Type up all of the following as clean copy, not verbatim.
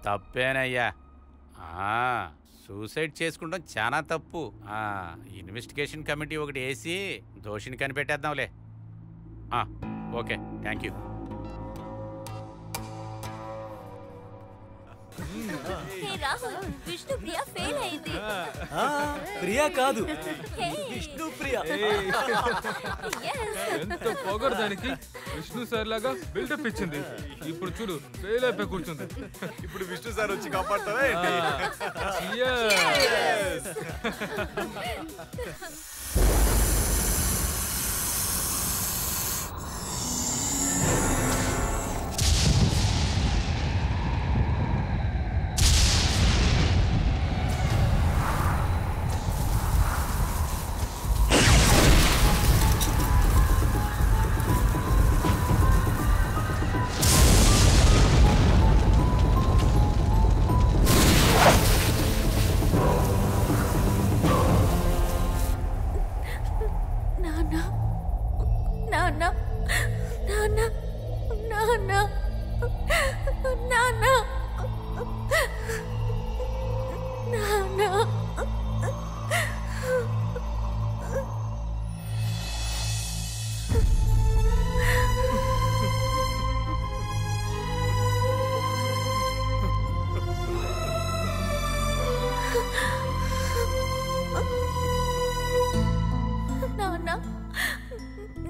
తప్పేనయ్యా. Suicide చేసుకుంటాం చాలా తప్పు. ఇన్వెస్టిగేషన్ కమిటీ ఒకటి వేసి దోషిని కనిపెట్టేద్దాంలే. Okay, thank you. Vishnupriya fail అయింది. ప్రియా కాదు, విష్ణుప్రియ. ఎంత పొగరు దానికి. విష్ణు సార్ లాగా బిల్డప్ ఇచ్చింది. ఇప్పుడు చూడు ఫెయిల్ అయిపోయి కూర్చుంది. ఇప్పుడు విష్ణు సార్ వచ్చి కాపాడతారా?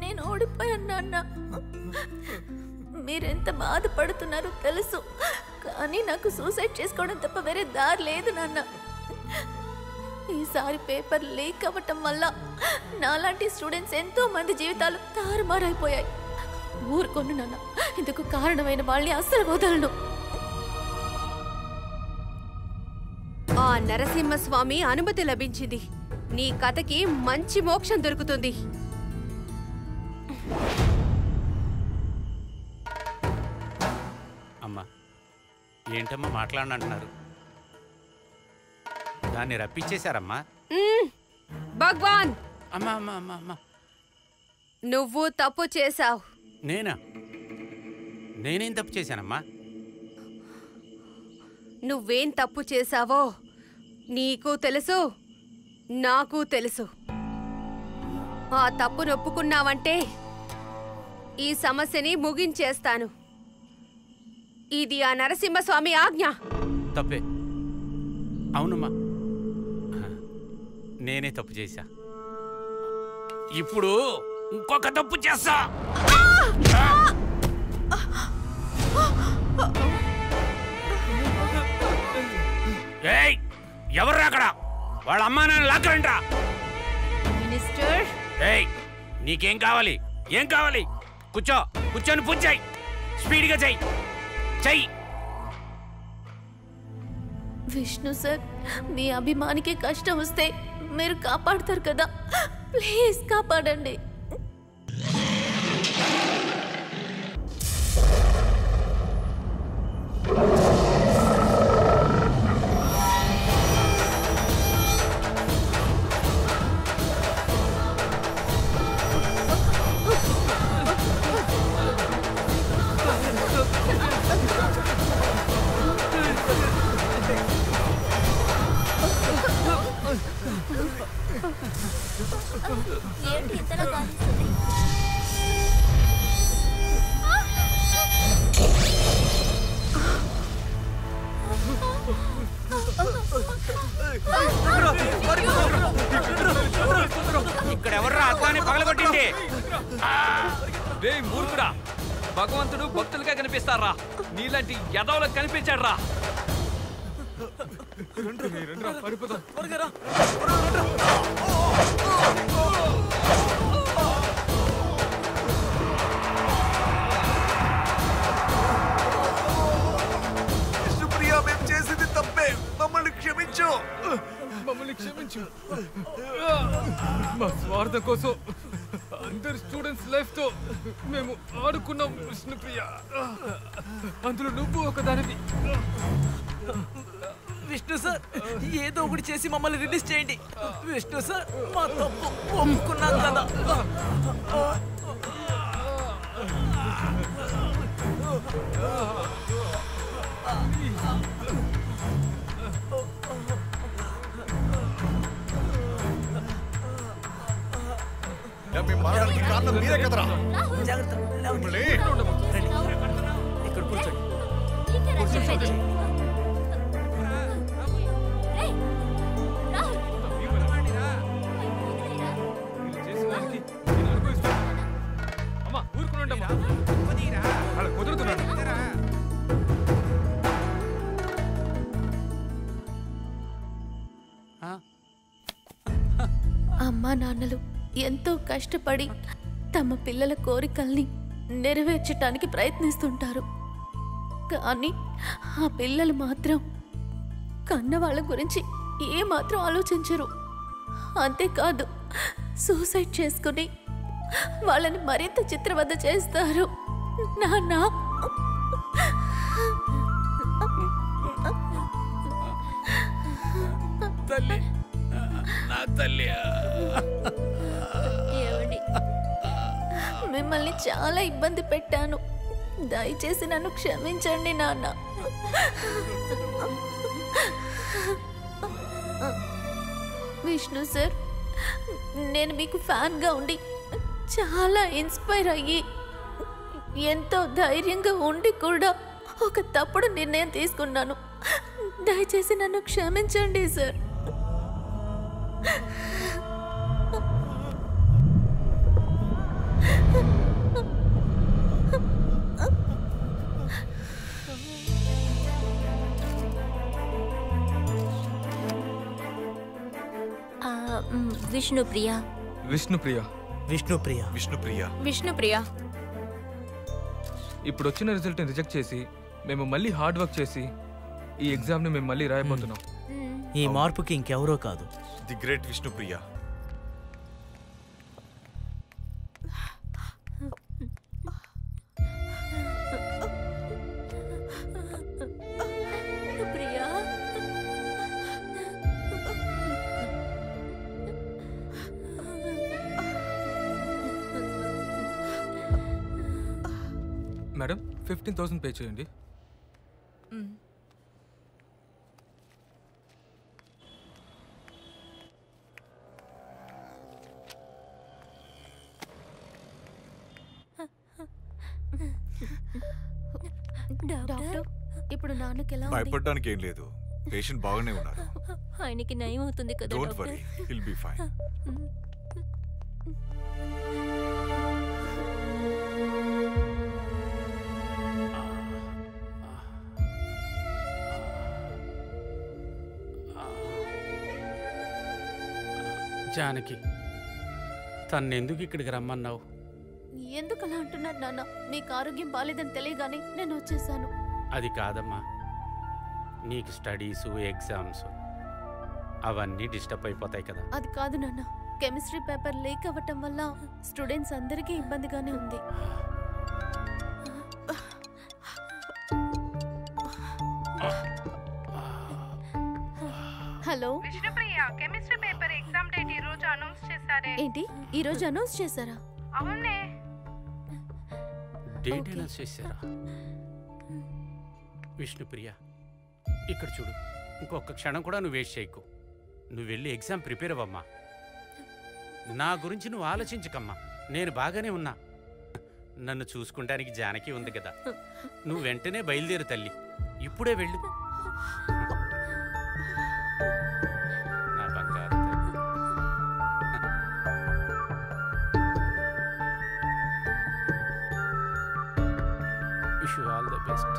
నేను ఓడిపోయాను నాన్న. మీరెంత బాధపడుతున్నారో తెలుసు, కానీ నాకు సూసైడ్ చేసుకోవడం తప్ప వేరే దారి లేదు నాన్న. ఈసారి పేపర్ లీక్ అవ్వటం వల్ల నాలాంటి స్టూడెంట్స్ ఎంతో మంది జీవితాలు తారుమారైపోయాయి. ఊరుకోను నాన్న, ఇందుకు కారణమైన వాళ్ళని అస్సలు వదలను. ఆ నరసింహస్వామి అనుమతి లభించింది. నీ కథకి మంచి మోక్షం దొరుకుతుంది. అమ్మా, ఏంటమ్మా మాట్లాడనంటున్నారు? దాన్ని రప్పించేశారమ్మా. భగవాన్, అమ్మా అమ్మా అమ్మా అమ్మా, నువ్వు తప్పు చేశావు. నేనేం తప్పు చేశానమ్మా? నువ్వేం తప్పు చేశావో నీకు తెలుసు, నాకు తెలుసు. ఆ తప్పు నొప్పుకున్నావంటే ఈ సమస్యని ముగించేస్తాను. ఇది ఆ నరసింహస్వామి ఆజ్ఞ. తప్పే. అవునమ్మా, నేనే తప్పు చేశా. ఇప్పుడు ఇంకొక తప్పు చేస్తా. ఏయ్, ఎవర్రా అక్కడ? వాళ్ళ అమ్మా నాన్న లాక్కరంట్రా. మినిస్టర్, ఏయ్, నీకేం కావాలి? ఏం కావాలి? కూర్చొని పూజ చేయి. స్పీడ్గా చెయ్యి. విష్ణు సార్, మీ అభిమానికి కష్టం వస్తే మీరు కాపాడతారు కదా, ప్లీజ్ కాపాడండి. ఏంటి ఇంతలా కానిస్తుంది? ఇక్కడ ఎవర్రా అద్దాన్ని పగలగొట్టింది? మూర్ఖుడా, భగవంతుడు భక్తులుగా కనిపిస్తారా? నీలాంటి యదవులకు కనిపించాడు రా. విష్ణుప్రియ, మేము చేసింది తప్పే, మమ్మల్ని క్షమించు. మా స్వార్థం కోసం అందరి స్టూడెంట్స్ లైఫ్ తో మేము ఆడుకున్నాం విష్ణుప్రియ. అందులో నువ్వు ఒకదానివి. విష్ణు సార్, ఏదో ఒకటి చేసి మమ్మల్ని రిలీజ్ చేయండి. విష్ణు సార్, మా తప్పు ఒప్పుకున్నాం కదా. మేము మారడానికి కారణం మీరే కదరా. జాగ్రత్త. మిమ్మల్ని ఇక్కడ కూర్చోండి. వీళ్ళు చేసిన దానికి నేను అనుభవిస్తాను. అమ్మా ఊరుకుని ఉండమ్మా. అలా కుదురుతున్నాను. అమ్మా నాన్నలు ఎంతో కష్టపడి తమ పిల్లల కోరికల్ని నెరవేర్చటానికి ప్రయత్నిస్తుంటారు. కానీ ఆ పిల్లలు మాత్రం కన్నవాళ్ళ గురించి ఏమాత్రం ఆలోచించరు. అంతేకాదు సూసైడ్ చేసుకుని వాళ్ళని మరింత చిత్రవద చేస్తారు. నాన్న తల్లి, నా తల్లి. మిమ్మల్ని చాలా ఇబ్బంది పెట్టాను. దయచేసి నన్ను క్షమించండి నాన్న. విష్ణు సార్, నేను మీకు ఫ్యాన్గా ఉండి చాలా ఇన్స్పైర్ అయ్యి ఎంతో ధైర్యంగా ఉండి కూడా ఒక తప్పుడు నిర్ణయం తీసుకున్నాను. దయచేసి నన్ను క్షమించండి సార్. విష్ణుప్రియ. విష్ణుప్రియ. విష్ణుప్రియ. విష్ణుప్రియ. విష్ణుప్రియ. ఇప్పుడు వచ్చిన రిజల్ట్ని రిజెక్ట్ చేసి మేము మళ్ళీ హార్డ్ వర్క్ చేసి ఈ ఎగ్జామ్ని మేము మళ్ళీ రాయబోతున్నాం. ఈ మార్పుకి ఇంకెవరో కాదు, the great Vishnupriya. Priya, madam 15,000 pay చేయండి. డాక్టర్, ఇప్పుడు నాన్నకి ఎలా ఉంది? భయపడడానికి ఏం లేదు, పేషెంట్ బాగానే ఉన్నారు. ఆయనకి నయం అవుతుంది కదా don't doctor. Worry, he'll be fine. Janaki, తన్నెందుకు ఇక్కడికి రమ్మన్నావు? ఎందుకు అలా అంటున్నారు నాన్న? మీకు ఆరోగ్యం బాలేదని తెలియగానే నేను వచ్చేసాను. అది కాదమ్మా, నీకు స్టడీసు ఎగ్జామ్స్ అవన్నీ డిస్టర్బ్ అయిపోతాయి కదా. అది కాదు నాన్న, కెమిస్ట్రీ పేపర్ లీక్ అవ్వటం వల్ల స్టూడెంట్స్ అందరికీ ఇబ్బందిగానే ఉంది. Hello Vishnupriya, chemistry paper exam date ఈ రోజు అనౌన్స్ చేశారే. ఏంటి, ఈ రోజు అనౌన్స్ చేశారా? అవునే. డేట్ అనౌన్స్ చేశారా? విష్ణుప్రియ, ఇక్కడ చూడు, ఇంకొక క్షణం కూడా నువ్వు వేస్ట్ చేయకు. నువ్వు వెళ్ళి ఎగ్జామ్ ప్రిపేర్ అవ్వమ్మా. నా గురించి నువ్వు ఆలోచించకమ్మా, నేను బాగానే ఉన్నా. నన్ను చూసుకుంటానికి జానకి ఉంది కదా. నువ్వు వెంటనే బయలుదేరు తల్లి, ఇప్పుడే వెళ్ళు. నా బంగారు తల్లి. Wish you all the best.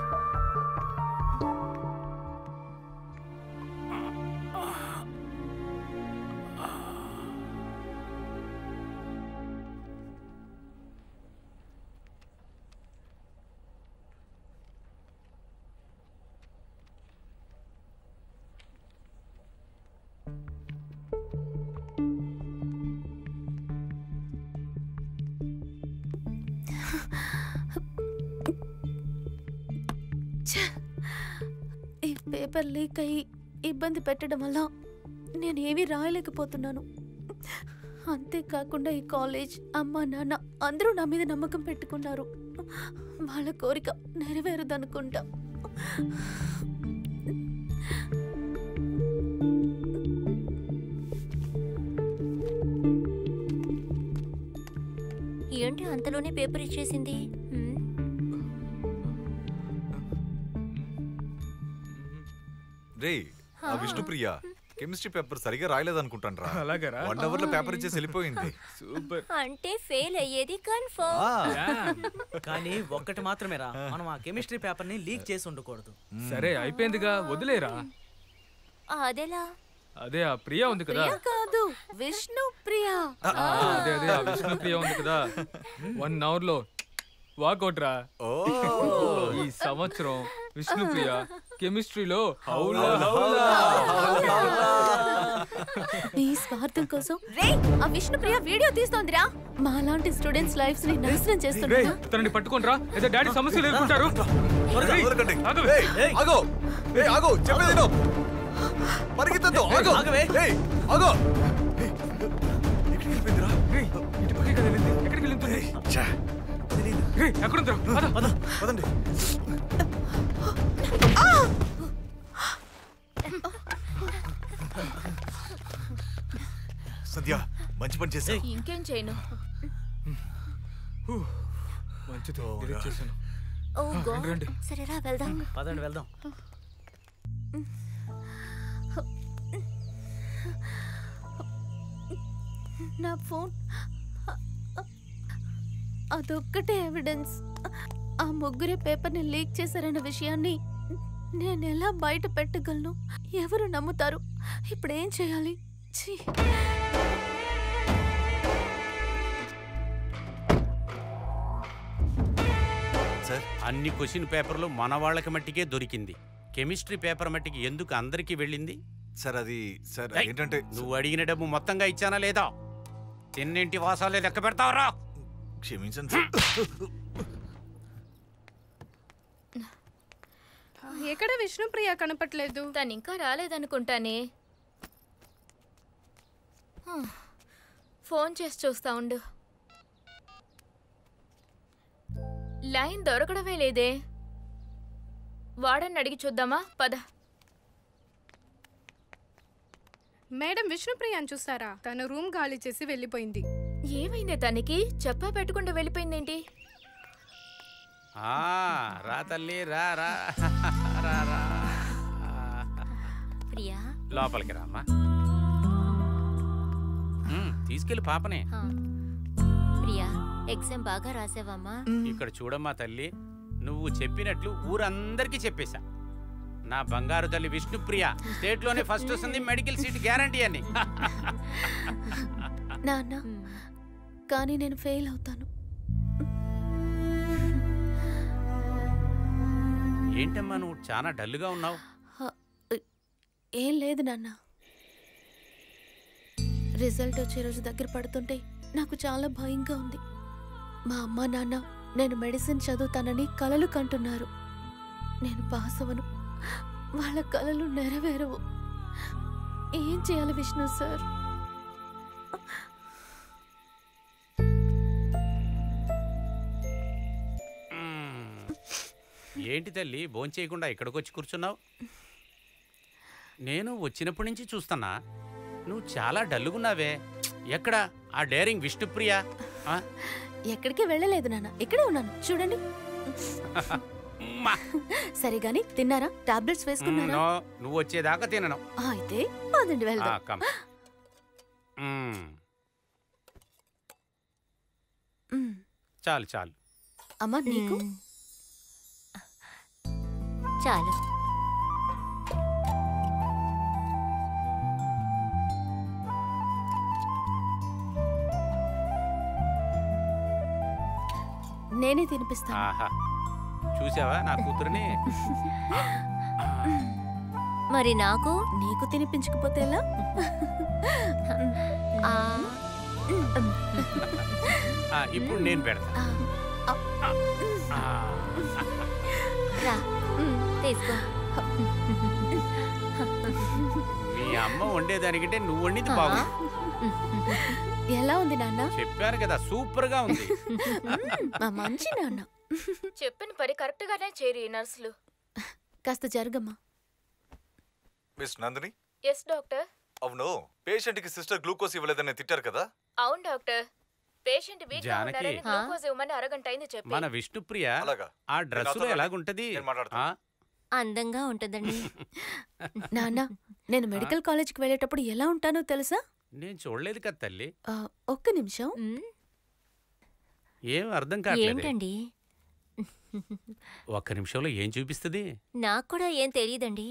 ఈ పేపర్ లీక్ అయ్యి ఇబ్బంది పెట్టడం వల్ల నేను ఏమీ రాయలేకపోతున్నాను. అంతేకాకుండా ఈ కాలేజ్, అమ్మ నాన్న అందరూ నా మీద నమ్మకం పెట్టుకున్నారు. వాళ్ళ కోరిక నెరవేరదనుకుంటా. ఏంటి అంతలోనే పేపర్ ఇచ్చేసింది? రే ఆ విష్ణుప్రియ కెమిస్ట్రీ పేపర్ సరిగా రాయలేదనుకుంటాను రా. అలాగరా? 1 అవర్ లో పేపర్ ఇచ్చేసి వెళ్ళిపోయింది. సూపర్. అంటే ఫెయిల్ అయ్యేది కన్ఫర్మ్. కానీ ఒక్కటి మాత్రమే రా, మనం ఆ కెమిస్ట్రీ పేపర్ ని లీక్ చేసి ఉండకూడదు. సరే అయిపోయిందిగా, వదిలేరా. అదెలా? అదే ఆ ప్రియ ఉంది కదా. కాదు, విష్ణు ప్రియ. అదే ఆ విష్ణుప్రియ ఉంది కదా. 1 అవర్ లో వాకౌట్ రా. ఈ సంవత్సరం విష్ణుప్రియ కెమిస్ట్రీలో నీ స్వార్థం కోసం ఆ విష్ణు ప్రియ వీడియో తీస్తోందిరా. మాలాంటి స్టూడెంట్స్ లైఫ్స్ ని నాశనం చేస్తుందా? తనని పట్టుకోండి రా, ఏదో డాడీ సమస్యలు ఎదుర్కొంటారు. పరిగెత్తద్దు. ఎక్కడికి వెళ్తుంది? ఎక్కడుందిరా? పదండి. సంధ్య మంచి పని చేశావు. ఇంకేం చేయను. మంచిది, డిలీట్ చేశాను. ఓ గాడ్. సరేరా వెళ్దాం. పదండి వెళ్దాం. నా ఫోన్ అదొక్కటే ఎవిడెన్స్. ఆ ముగ్గురే పేపర్ని లీక్ చేశారన్న విషయాన్ని నేను ఎలా బయట పెట్టగలను? ఎవరు నమ్ముతారు? ఇప్పుడు ఏం చేయాలి? ఛీ! అన్ని క్వశ్చన్ పేపర్లు మన వాళ్ళకి మట్టికే దొరికింది. కెమిస్ట్రీ పేపర్ మట్టికి ఎందుకు అందరికీ వెళ్ళింది? సార్ అది సార్ ఏంటంటే నువ్వు అడిగిన డబ్బు మొత్తంగా ఇచ్చానా లేదా? తిన్నింటి వాసాలే లెక్క పెడతావరా? క్షమించండి సార్. ఎక్కడ విష్ణుప్రియ కనపట్లేదు? తను ఇంకా రాలేదనుకుంటానే. ఫోన్ చేసి చూస్తా ఉండు. లైన్ దొరకడమే లేదే. వాడని అడిగి చూద్దామా? పద. మేడం విష్ణుప్రియని చూస్తారా? తన రూమ్ ఖాళీ చేసి వెళ్ళిపోయింది. ఏమైంది తనకి? చెప్పా పెట్టకుండా వెళ్ళిపోయిందేంటి? రా తల్లి, రా రా రా రా. ప్రియా లోపలికి రామ్మా. తీసుకెళ్ళి పాపనే. ప్రియా ఎగ్జామ్ బాగా రాసావమ్మా? ఇక్కడ చూడమ్మా తల్లి, నువ్వు చెప్పినట్లు ఊరందరికీ చెప్పేశా. నా బంగారు తల్లి విష్ణుప్రియ స్టేట్ లోనే ఫస్ట్ వస్తుంది, మెడికల్ సీట్ గ్యారంటీ అని. నాన్న, కానీ నేను ఫెయిల్ అవుతాను. ఏంటమ్మా నువ్వు చాలా డల్గా ఉన్నావు? ఏం లేదు నాన్న. రిజల్ట్ వచ్చే రోజు దగ్గర పడుతుంటే నాకు చాలా భయంగా ఉంది. మా అమ్మ నాన్న నేను మెడిసిన్ చదువుతానని కలలు కంటున్నారు. నేను పాస్ అవ్వను, వాళ్ళ కలలు నెరవేరవు. ఏం చేయాలి విష్ణు సార్? ఏంటి తల్లి భోంచేయకుండా ఇక్కడికి వచ్చి కూర్చున్నావు? నేను వచ్చినప్పటి నుంచి చూస్తున్నా, నువ్వు చాలా డల్లుగున్నావే. ఎక్కడ ఆ డేరింగ్ విష్ణుప్రియ? ఎక్కడికి వెళ్ళలేదు నాన్న, ఇక్కడే ఉన్నాను చూడండి. సరే గాని తిన్నారా? టాబ్లెట్స్ వేసుకున్నారా? నువ్వు వచ్చేదాకా తినను. అయితే పదండి వెళ్దాం. చాలు చాలు. అమ్మా నీకు చాలు. నేనే తినిపిస్తాను. ఆహా, చూసావా నా కూతురుని? మరి నాకు? నీకు తినిపించకపోతే ఎలా? ఇప్పుడు నేను పెడతా. తీసుకో. మీ అమ్మ వండేదానికంటే నువ్వు వండింది బాగుంది. ఎలా ఉంది నాన్న? చెప్పాను కదా, సూపర్ గా ఉంది. మంచి నాన్న. చెప్పిన పని కరెక్ట్ గానే చేరి నర్సులు. కాస్త జరగమ్మా. మిస్ నందిని? Yes doctor. అవును, పేషెంట్ కి సిస్టర్ గ్లూకోజ్ ఇవ్వలేదని తిట్టారు కదా? అవును డాక్టర్, పేషెంట్ వీక్ గా జానకి. ఉన్నారని గ్లూకోజ్ ఇవ్వమని అరగంట అయింది చెప్పి. మన విష్ణుప్రియ అలాగా. ఆ డ్రెస్సులో నాతో ఎలాగుంటది నేను మాట్లాడతాను. ఆ? అందంగా ఉంటుందండి. నాన్న నేను మెడికల్ కాలేజ్కి వెళ్ళేటప్పుడు ఎలా ఉంటానో తెలుసా? నేను చూడలేదు కదా తల్లి. ఒక్క నిమిషం. ఏం అర్థం కావట్లేదు. ఏంటండి? ఒక్క నిమిషంలో ఏం చూపిస్తుంది? నాకు కూడా ఏం తెలియదండి.